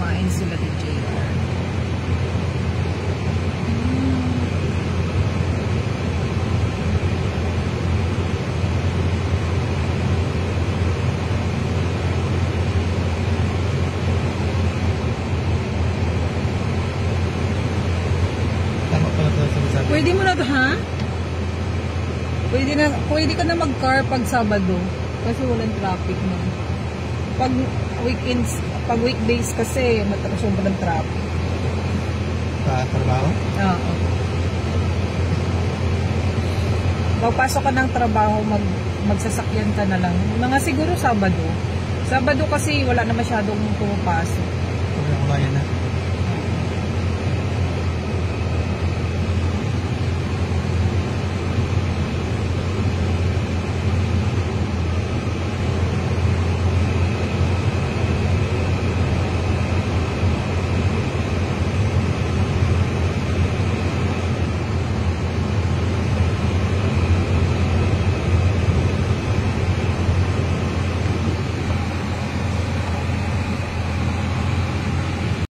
kumain sila ni JR. Pwede mo na to, ha? Pwede ka na mag-car pag Sabado kasi walang traffic na. Pag weekends, pag weekdays kasi sobrang traffic. Sa trabaho? Oo. Pagpasok ka ng trabaho, magsasakyan ka na lang. Mga siguro Sabado. Sabado kasi wala na masyadong pumapasok.